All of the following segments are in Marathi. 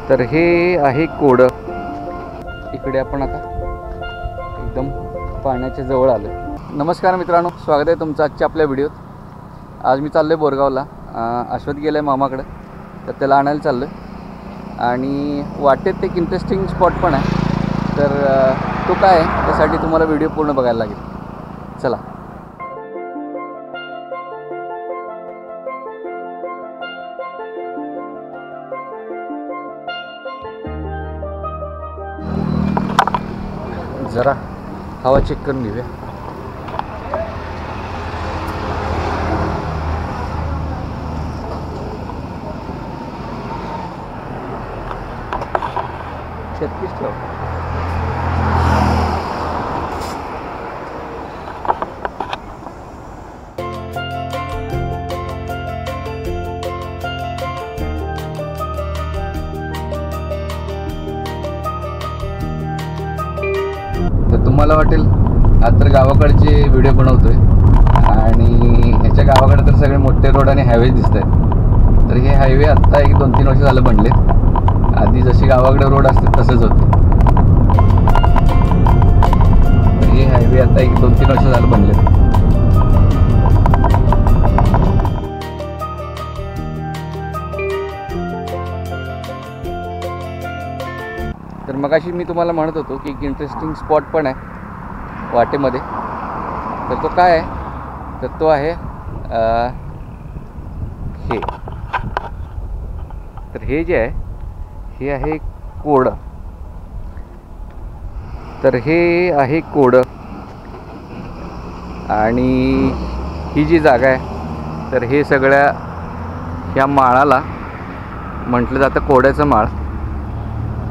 तर हे आहे कोडं. इकडे आपण आता एकदम पाण्याच्या जवळ आलो. नमस्कार मित्रांनो, स्वागत आहे तुमचं आजच्या आपल्या व्हिडिओत. आज मी चाललो आहे बोरगावला. अश्वथ गेला आहे मामाकडे, तर त्याला आणायला चाललो आहे. आणि वाटेत एक इंटरेस्टिंग स्पॉट पण आहे. तर तो काय आहे त्यासाठी तुम्हाला व्हिडिओ पूर्ण बघायला लागेल. चला. जरा हवा चेक करून घेऊया. शेतकीच ठेव. तर तुम्हाला वाटेल आज तर गावाकडचे व्हिडिओ बनवतोय आणि ह्याच्या गावाकडे तर सगळे मोठे रोड आणि हायवे दिसत आहेत. तर हे हायवे आत्ता 1-2-3 वर्ष झालं बनले. आधी जशी गावाकडे रोड असतात तसंच होते. तर हे हायवे आता 1-2-3 वर्ष झालं बनले. तर मगाशी मी तुम्हाला म्हणत होतो की एक इंटरेस्टिंग स्पॉट पण आहे वाटेमध्ये. तर तो काय आहे, तर तो आहे हे. तर हे जे आहे हे आहे कोडं. तर हे आहे कोडं आणि ही जी जागा आहे तर हे सगळ्या ह्या माळाला म्हटलं जातं कोड्याचं माळ.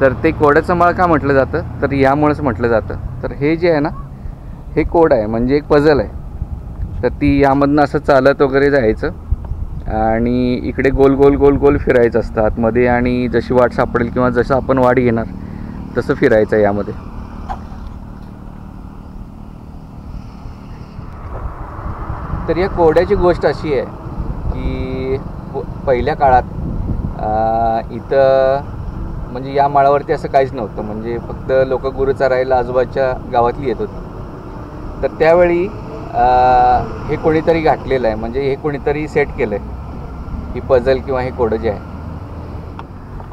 तर ते कोड्याचं माळ का म्हटलं जातं, तर यामुळेच म्हटलं जातं. तर हे जे आहे ना हे कोड आहे, म्हणजे एक पझल आहे. तर ती यामधनं असं चालत वगैरे जायचं आणि इकडे गोल गोल गोल गोल फिरायचं असतं आतमध्ये. आणि जशी वाट सापडेल किंवा जसं आपण वाट घेणार तसं फिरायचं यामध्ये. तर या कोड्याची गोष्ट अशी आहे की पहिल्या काळात इथं म्हणजे या माळावरती असं काहीच नव्हतं. म्हणजे फक्त लोक गुरु चरायला आजूबाजूच्या गावातली येत होती. तर त्यावेळी हे कोणीतरी घातलेलं आहे, म्हणजे हे कोणीतरी सेट केलं आहे ही पझल किंवा हे कोडं जे आहे.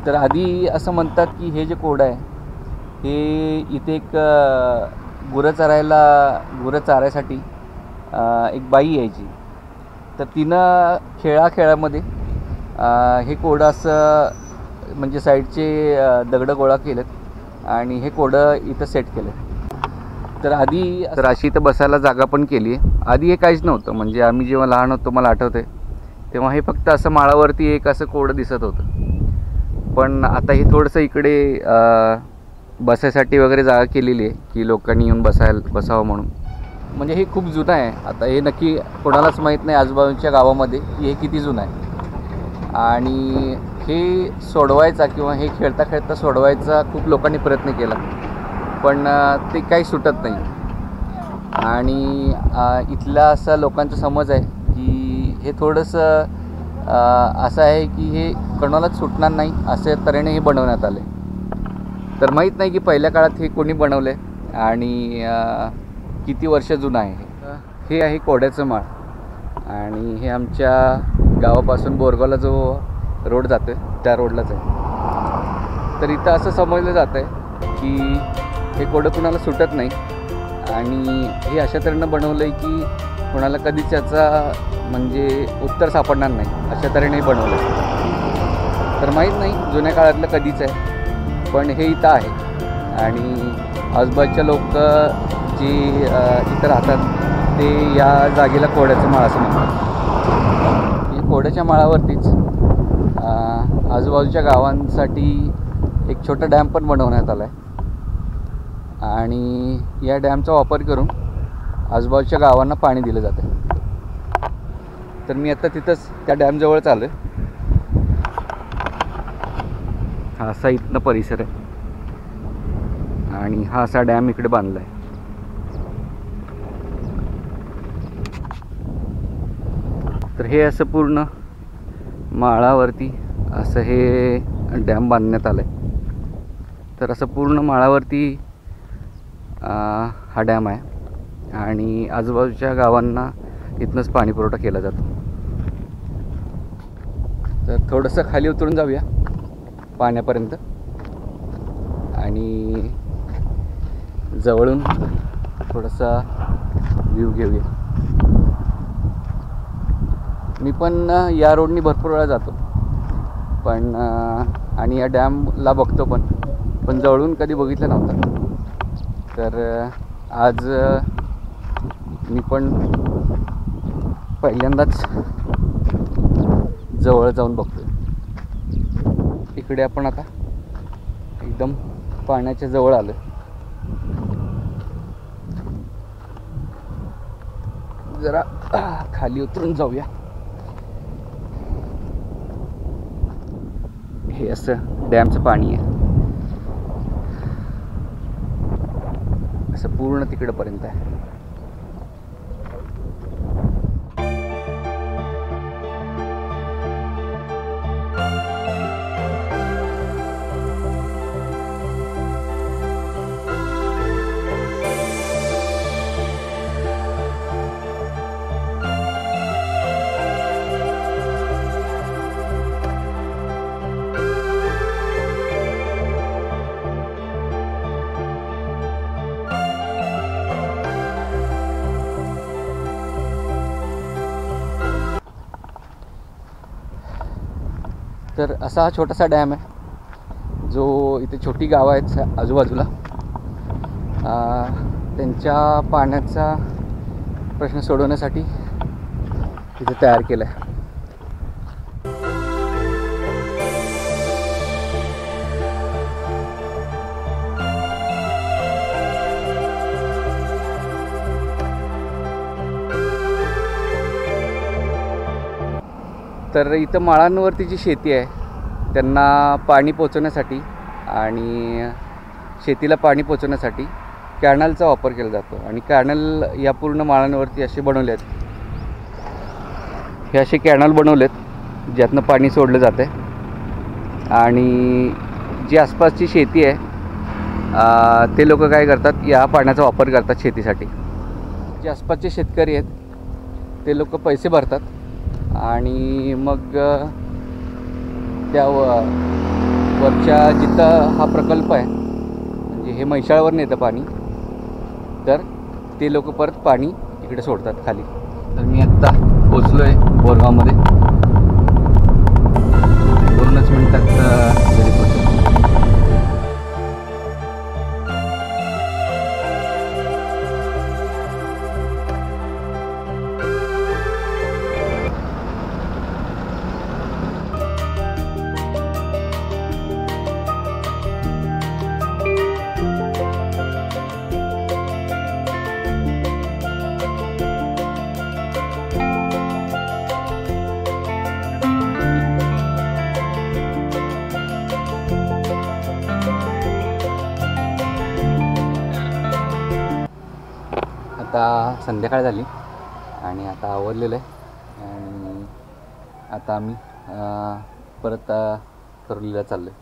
तर आधी असं म्हणतात की हे जे कोडं आहे हे इथे एक गुरं चारायसाठी एक बाई यायची. तर तिनं खेळामध्ये हे कोडं असं म्हणजे साईडचे दगडं गोळा केलेत आणि हे कोडं इथं सेट केलं. तर आधी तर अशी इथं बसायला जागा पण केली आहे. आधी हे काहीच नव्हतं. म्हणजे आम्ही जेव्हा लहान होतो मला आठवतं आहे तेव्हा हे फक्त असं माळावरती एक असं कोडं दिसत होतं. पण आता हे थोडंसं इकडे बसायसाठी वगैरे जागा केलेली आहे की लोकांनी येऊन बसावं म्हणून. म्हणजे हे खूप जुनं आहे. आता हे नक्की कोणालाच माहीत नाही आजूबाजूच्या गावामध्ये की हे किती जुनं आहे. आणि हे सोडवायचा किंवा हे खेळता खेळता सोडवायचा खूप लोकांनी प्रयत्न केला, पण ते काही सुटत नाही. आणि इथला असा लोकांचा समज आहे की हे थोडंसं असं आहे की हे कोणालाच सुटणार नाही असे तऱ्हेने हे बनवण्यात आले. तर माहीत नाही की पहिल्या काळात हे कोणी बनवलं आहे आणि किती वर्ष जुनं आहे. हे आहे कोड्याचं माळ आणि हे आमच्या गावापासून बोरगावला जो रोड जातो आहे त्या रोडलाच आहे. तर इथं असं समजलं जातं आहे की हे कोडं कुणाला सुटत नाही आणि हे अशा तऱ्हेनं बनवलं आहे की कोणाला कधीच याचा म्हणजे उत्तर सापडणार नाही अशा तऱ्हेने बनवलं आहे. तर माहीत नाही जुन्या काळातलं कधीच आहे, पण हे इथं आहे. आणि आजूबाजूच्या लोक जी इथं राहतात ते या जागेला कोड्याचं माळ असं म्हणतात. या कोड्याच्या माळावरतीच आजूबाजूच्या गावांसाठी एक छोटा डॅम पण बनवण्यात आला आहे. आणि या डॅमचा वापर करून आजूबाजूच्या गावांना पाणी दिलं जातं. तर मी आता तिथंच त्या डॅमजवळच आलो आहे. हा असा इथनं परिसर आहे आणि हा असा डॅम इकडे बांधला आहे. तर हे असं पूर्ण माळावरती असं हे डॅम बांधण्यात आला आहे. तर असं पूर्ण माळावरती हा डॅम आहे आणि आजूबाजूच्या गावांना इथनंच पाणी पुरवठा केला जातो. तर थोडंसं खाली उतरून जाऊया पाण्यापर्यंत आणि जवळून थोडासा व्ह्यू घेऊया. मी पण या रोडनी भरपूर वेळा जातो पण आणि या डॅमला बघतो पण जवळून कधी बघितलं नव्हतं. तर आज मी पण पहिल्यांदाच जवळ जाऊन बघतो. इकडे आपण आता एकदम पाण्याच्या जवळ आलो. जरा खाली उतरून जाऊया. हे असं डॅमचं पाणी आहे, असं पूर्ण तिकडपर्यंत आहे. तर असा हा छोटासा डॅम आहे जो इथे छोटी गावं आहेत आजूबाजूला, त्यांच्या पाण्याचा प्रश्न सोडवण्यासाठी इथे तयार केला आहे. तर इथं माळांवरती जी शेती आहे त्यांना पाणी पोचवण्यासाठी आणि शेतीला पाणी पोचवण्यासाठी कॅनलचा वापर केला जातो. आणि कॅनल या पूर्ण माळांवरती असे बनवले आहेत. हे असे कॅनल बनवलेत ज्यातनं पाणी सोडलं जाते आणि जी आसपासची शेती आहे ते लोक काय करतात, या पाण्याचा वापर करतात शेतीसाठी. जे आसपासचे शेतकरी आहेत ते लोक पैसे भरतात आणि मग त्या वरच्या जिथं हा प्रकल्प आहे म्हणजे हे म्हैसाळवर नेतं पाणी, तर ते लोक परत पाणी इकडे सोडतात खाली. तर मी आत्ता पोचलो आहे बोरगावमध्ये. 2च मिनटात घरी पोचलो. आता संध्याकाळ झाली आणि आता आवरलेलं आहे आणि आता आम्ही परत तरुलीला चाललो आहे.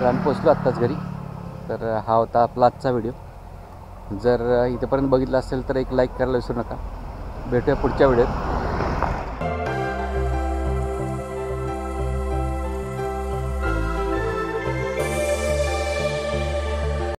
तर आम्ही पोचलो आत्ताच घरी. तर हा होता आपला आजचा व्हिडिओ. जर इथंपर्यंत बघितला असेल तर एक लाईक करायला विसरू नका. भेटूया पुढच्या व्हिडिओत.